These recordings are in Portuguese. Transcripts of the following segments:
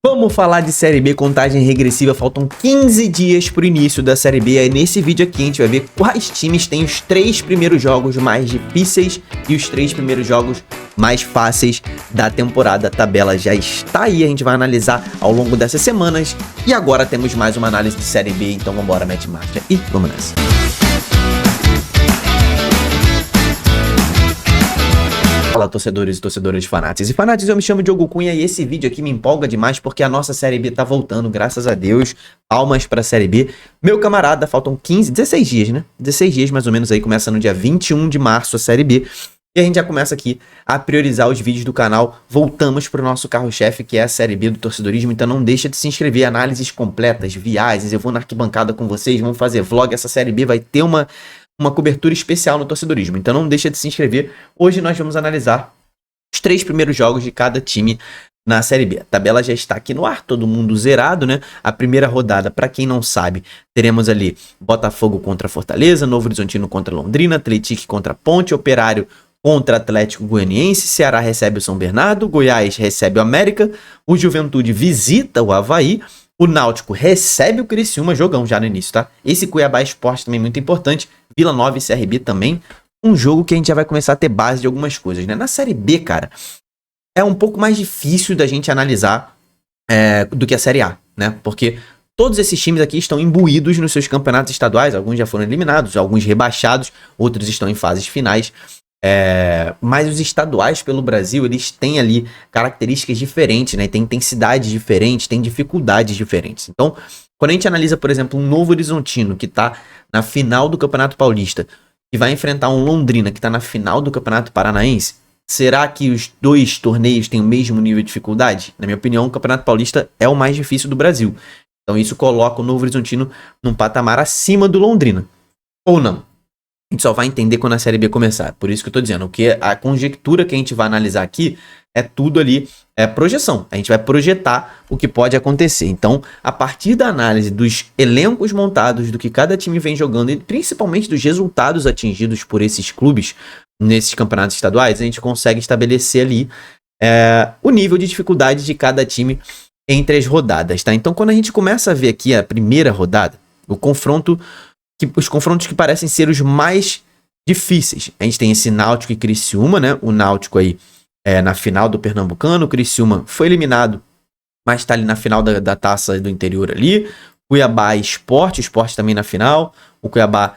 Vamos falar de Série B, contagem regressiva, faltam 15 dias pro início da Série B. Aí nesse vídeo aqui a gente vai ver quais times têm os 3 primeiros jogos mais difíceis e os 3 primeiros jogos mais fáceis da temporada. A tabela já está aí, a gente vai analisar ao longo dessas semanas. E agora temos mais uma análise de Série B, então vambora, mete marcha e vamos nessa. Fala, torcedores e torcedoras de Fanatics. E Fanatics, eu me chamo Diogo Cunha e esse vídeo aqui me empolga demais porque a nossa Série B tá voltando, graças a Deus. Palmas pra Série B. Meu camarada, faltam 16 dias, né? 16 dias mais ou menos aí, começa no dia 21 de março a Série B. E a gente já começa aqui a priorizar os vídeos do canal. Voltamos pro nosso carro-chefe, que é a Série B do torcedorismo. Então não deixa de se inscrever, análises completas, viagens. Eu vou na arquibancada com vocês, vamos fazer vlog. Essa Série B vai ter uma cobertura especial no torcedorismo, então não deixa de se inscrever. Hoje nós vamos analisar os 3 primeiros jogos de cada time na Série B. A tabela já está aqui no ar, todo mundo zerado, né? A primeira rodada, para quem não sabe, teremos ali Botafogo contra Fortaleza, Novo Horizontino contra Londrina, Atlético contra Ponte, Operário contra Atlético Goianiense, Ceará recebe o São Bernardo, Goiás recebe o América, o Juventude visita o Avaí, o Náutico recebe o Criciúma, jogão já no início, tá? Esse Cuiabá Sport também muito importante, Vila Nova e CRB também, um jogo que a gente já vai começar a ter base de algumas coisas, né? Na Série B, cara, é um pouco mais difícil da gente analisar do que a Série A, né? Porque todos esses times aqui estão imbuídos nos seus campeonatos estaduais, alguns já foram eliminados, alguns rebaixados, outros estão em fases finais. Mas os estaduais pelo Brasil, eles têm ali características diferentes, né? Tem intensidades diferentes, tem dificuldades diferentes. Então, quando a gente analisa, por exemplo, um Novo Horizontino que tá na final do Campeonato Paulista e vai enfrentar um Londrina que tá na final do Campeonato Paranaense, será que os dois torneios têm o mesmo nível de dificuldade? Na minha opinião, o Campeonato Paulista é o mais difícil do Brasil. Então isso coloca o Novo Horizontino num patamar acima do Londrina. Ou não? A gente só vai entender quando a Série B começar. Por isso que eu tô dizendo, que a conjectura que a gente vai analisar aqui é tudo ali, projeção. A gente vai projetar o que pode acontecer. Então, a partir da análise dos elencos montados, do que cada time vem jogando e principalmente dos resultados atingidos por esses clubes nesses campeonatos estaduais, a gente consegue estabelecer ali o nível de dificuldade de cada time entre as rodadas, tá? Então, quando a gente começa a ver aqui a primeira rodada, os confrontos que parecem ser os mais difíceis. A gente tem esse Náutico e Criciúma, né? O Náutico aí na final do Pernambucano, o Criciúma foi eliminado, mas tá ali na final da Taça do Interior ali. Cuiabá e Sport, o Sport também na final. O Cuiabá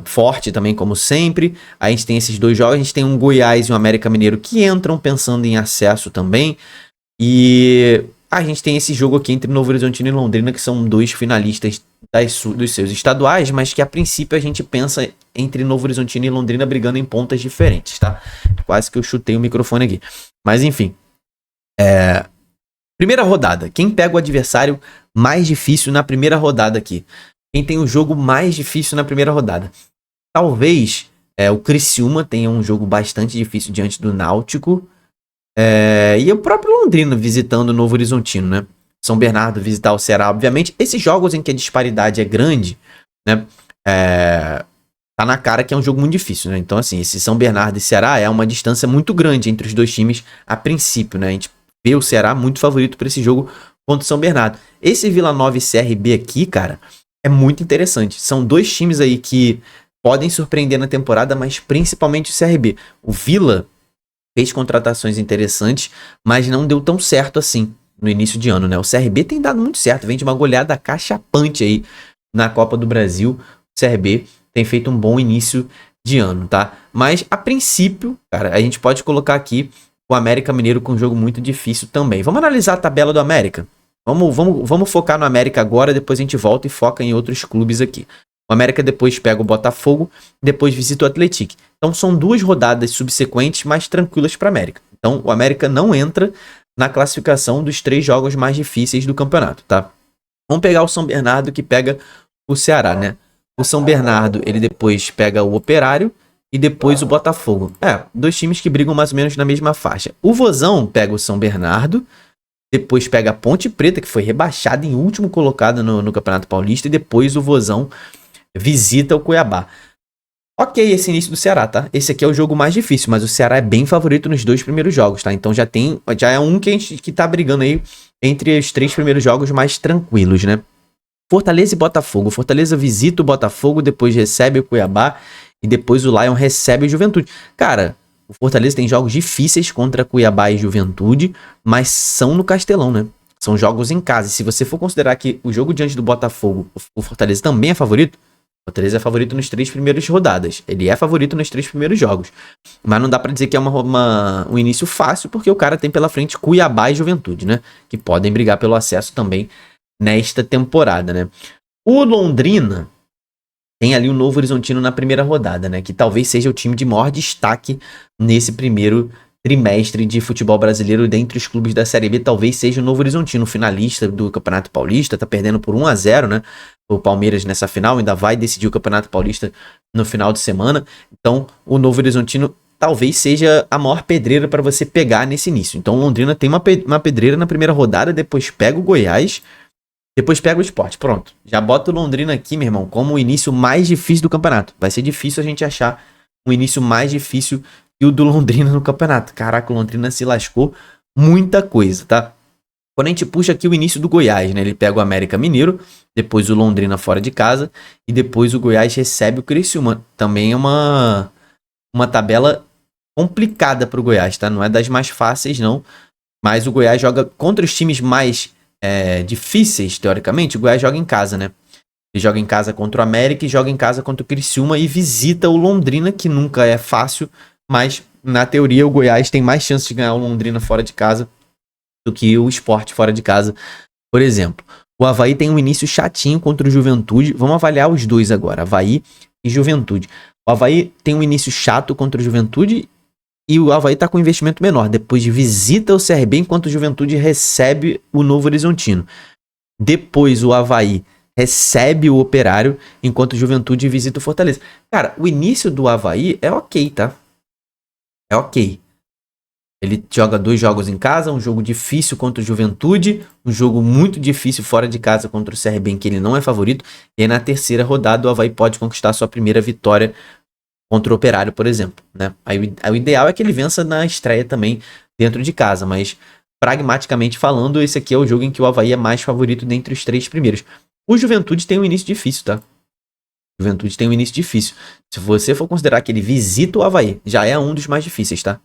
forte também, como sempre. Aí a gente tem esses dois jogos, a gente tem um Goiás e um América Mineiro que entram pensando em acesso também. E a gente tem esse jogo aqui entre Novo Horizontino e Londrina, que são dois finalistas dos seus estaduais, mas que a princípio a gente pensa entre Novo Horizontino e Londrina brigando em pontas diferentes, tá? Quase que eu chutei o microfone aqui. Mas enfim. Primeira rodada. Quem pega o adversário mais difícil na primeira rodada aqui? Quem tem o jogo mais difícil na primeira rodada? Talvez o Criciúma tenha um jogo bastante difícil diante do Náutico. E o próprio Londrina visitando o Novo Horizontino, né? São Bernardo visitar o Ceará, obviamente. Esses jogos em que a disparidade é grande, né? Tá na cara que é um jogo muito difícil, né? Então, assim, esse São Bernardo e Ceará é uma distância muito grande entre os dois times a princípio, né? A gente vê o Ceará muito favorito para esse jogo contra o São Bernardo. Esse Vila Nova e CRB aqui, cara, é muito interessante. São dois times aí que podem surpreender na temporada, mas principalmente o CRB. O Vila fez contratações interessantes, mas não deu tão certo assim no início de ano, né? O CRB tem dado muito certo, vem de uma goleada cachapante aí na Copa do Brasil. O CRB tem feito um bom início de ano, tá? Mas a princípio, cara, a gente pode colocar aqui o América Mineiro com um jogo muito difícil também. Vamos analisar a tabela do América? Vamos focar no América agora, depois a gente volta e foca em outros clubes aqui. O América depois pega o Botafogo, depois visita o Atlético. Então são 2 rodadas subsequentes mais tranquilas para o América. Então o América não entra na classificação dos 3 jogos mais difíceis do campeonato, tá? Vamos pegar o São Bernardo que pega o Ceará, né? O São Bernardo, ele depois pega o Operário e depois o Botafogo. 2 times que brigam mais ou menos na mesma faixa. O Vozão pega o São Bernardo, depois pega a Ponte Preta, que foi rebaixada em último colocado no Campeonato Paulista, e depois o Vozão visita o Cuiabá. Ok, esse início do Ceará, tá? Esse aqui é o jogo mais difícil, mas o Ceará é bem favorito nos 2 primeiros jogos, tá? Então já é um que a gente que tá brigando aí entre os 3 primeiros jogos mais tranquilos, né? Fortaleza e Botafogo. Fortaleza visita o Botafogo, depois recebe o Cuiabá e depois o Lion recebe o Juventude. Cara, o Fortaleza tem jogos difíceis contra Cuiabá e Juventude, mas são no Castelão, né? São jogos em casa. E se você for considerar que o jogo diante do Botafogo, o Fortaleza também é favorito, o Fortaleza é favorito nos 3 primeiros rodadas. Ele é favorito nos 3 primeiros jogos. Mas não dá pra dizer que é um início fácil, porque o cara tem pela frente Cuiabá e Juventude, né? Que podem brigar pelo acesso também nesta temporada, né? O Londrina tem ali o Novo Horizontino na primeira rodada, né? Que talvez seja o time de maior destaque nesse primeiro trimestre de futebol brasileiro dentre os clubes da Série B. Talvez seja o Novo Horizontino, finalista do Campeonato Paulista, tá perdendo por 1-0, né? O Palmeiras nessa final ainda vai decidir o Campeonato Paulista no final de semana. Então, o Novo Horizontino talvez seja a maior pedreira para você pegar nesse início. Então, Londrina tem uma pedreira na primeira rodada, depois pega o Goiás, depois pega o Sport. Pronto. Já bota o Londrina aqui, meu irmão, como o início mais difícil do campeonato. Vai ser difícil a gente achar um início mais difícil que o do Londrina no campeonato. Caraca, o Londrina se lascou muita coisa, tá? Quando a gente puxa aqui o início do Goiás, né? Ele pega o América Mineiro, depois o Londrina fora de casa e depois o Goiás recebe o Criciúma. Também é uma tabela complicada pro Goiás, tá? Não é das mais fáceis, não. Mas o Goiás joga contra os times mais difíceis, teoricamente. O Goiás joga em casa, né? Ele joga em casa contra o América e joga em casa contra o Criciúma e visita o Londrina, que nunca é fácil, mas na teoria o Goiás tem mais chance de ganhar o Londrina fora de casa do que o Sport fora de casa, por exemplo. O Avaí tem um início chatinho contra o Juventude. Vamos avaliar os dois agora, Avaí e Juventude. O Avaí tem um início chato contra o Juventude e o Avaí tá com um investimento menor. Depois visita o CRB, enquanto o Juventude recebe o Novo Horizontino. Depois o Avaí recebe o Operário, enquanto o Juventude visita o Fortaleza. Cara, o início do Avaí é ok, tá? É ok. Ele joga 2 jogos em casa, um jogo difícil contra o Juventude, um jogo muito difícil fora de casa contra o CRB, em que ele não é favorito. E aí na terceira rodada o Avaí pode conquistar sua primeira vitória contra o Operário, por exemplo, né? Aí o ideal é que ele vença na estreia também dentro de casa, mas pragmaticamente falando, esse aqui é o jogo em que o Avaí é mais favorito dentre os 3 primeiros. O Juventude tem um início difícil, tá? O Juventude tem um início difícil. Se você for considerar que ele visita o Avaí, já é um dos mais difíceis, tá?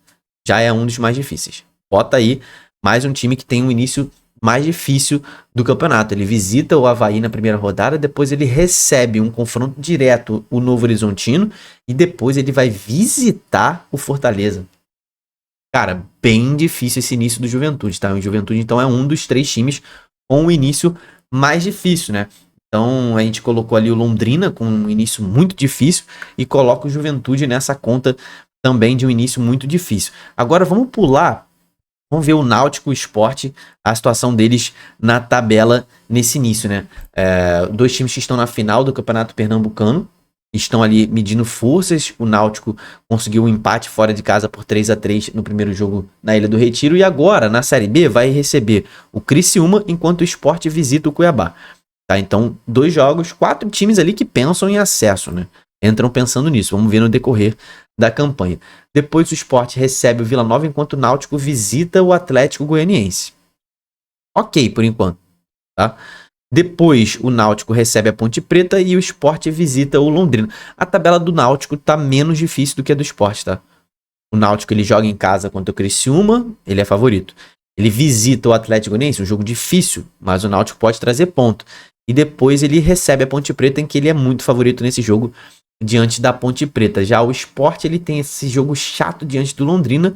Já é um dos mais difíceis. Bota aí mais um time que tem um início mais difícil do campeonato. Ele visita o Avaí na primeira rodada, depois ele recebe um confronto direto, o Novo Horizontino, e depois ele vai visitar o Fortaleza. Cara, bem difícil esse início do Juventude, tá? O Juventude, então, é um dos 3 times com o início mais difícil, né? Então, a gente colocou ali o Londrina com um início muito difícil e coloca o Juventude nessa conta também de um início muito difícil. Agora, vamos pular. Vamos ver o Náutico e o Sport, a situação deles na tabela nesse início, né? 2 times que estão na final do Campeonato Pernambucano, estão ali medindo forças. O Náutico conseguiu um empate fora de casa por 3-3 no primeiro jogo na Ilha do Retiro. E agora, na Série B, vai receber o Criciúma, enquanto o Sport visita o Cuiabá. Tá? Então, 2 jogos, 4 times ali que pensam em acesso, né? Entram pensando nisso. Vamos ver no decorrer da campanha. Depois o Sport recebe o Vila Nova, enquanto o Náutico visita o Atlético Goianiense. Ok, por enquanto. Tá? Depois o Náutico recebe a Ponte Preta e o Sport visita o Londrina. A tabela do Náutico tá menos difícil do que a do Sport, tá? O Náutico ele joga em casa contra o Criciúma, ele é favorito. Ele visita o Atlético Goianiense, um jogo difícil, mas o Náutico pode trazer ponto. E depois ele recebe a Ponte Preta, em que ele é muito favorito nesse jogo diante da Ponte Preta. Já o Sport, ele tem esse jogo chato diante do Londrina.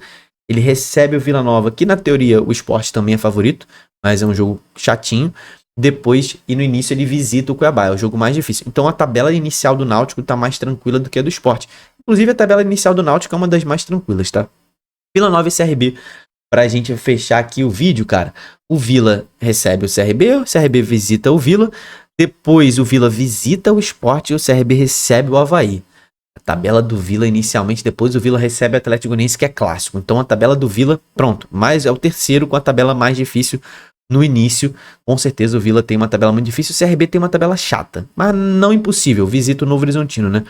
Ele recebe o Vila Nova, que na teoria o Sport também é favorito, mas é um jogo chatinho. Depois, e no início, ele visita o Cuiabá, é o jogo mais difícil. Então a tabela inicial do Náutico tá mais tranquila do que a do Sport. Inclusive a tabela inicial do Náutico é uma das mais tranquilas, tá? Vila Nova e CRB. Pra gente fechar aqui o vídeo, cara, o Vila recebe o CRB visita o Vila, depois o Vila visita o Sport e o CRB recebe o Avaí. A tabela do Vila inicialmente, depois o Vila recebe o Atlético Goianiense, que é clássico. Então a tabela do Vila, pronto, mas é o terceiro com a tabela mais difícil no início. Com certeza o Vila tem uma tabela muito difícil, o CRB tem uma tabela chata, mas não impossível, visita o Novo Horizontino, né?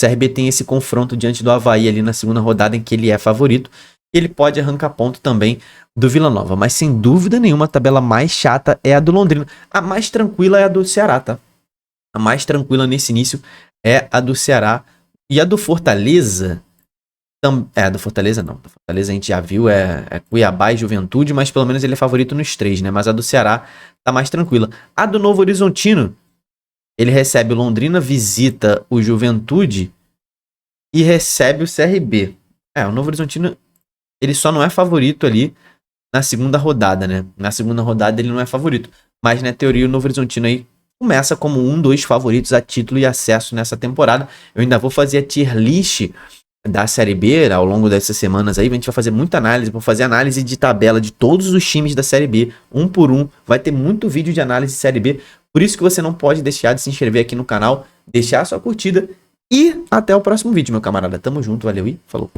CRB tem esse confronto diante do Avaí ali na segunda rodada em que ele é favorito. Ele pode arrancar ponto também do Vila Nova. Mas sem dúvida nenhuma a tabela mais chata é a do Londrina. A mais tranquila é a do Ceará, tá? A mais tranquila nesse início é a do Ceará. E a do Fortaleza... a do Fortaleza não. A do Fortaleza a gente já viu, é Cuiabá e Juventude, mas pelo menos ele é favorito nos 3, né? Mas a do Ceará tá mais tranquila. A do Novo Horizontino, ele recebe o Londrina, visita o Juventude e recebe o CRB. O Novo Horizontino, ele só não é favorito ali na segunda rodada, né? Na segunda rodada ele não é favorito. Mas na teoria o Novo Horizontino aí começa como dos favoritos a título e acesso nessa temporada. Eu ainda vou fazer a tier list da Série B ao longo dessas semanas aí. A gente vai fazer muita análise, vou fazer análise de tabela de todos os times da Série B, um por um. Vai ter muito vídeo de análise de Série B. Por isso que você não pode deixar de se inscrever aqui no canal, deixar a sua curtida e até o próximo vídeo, meu camarada. Tamo junto, valeu e falou.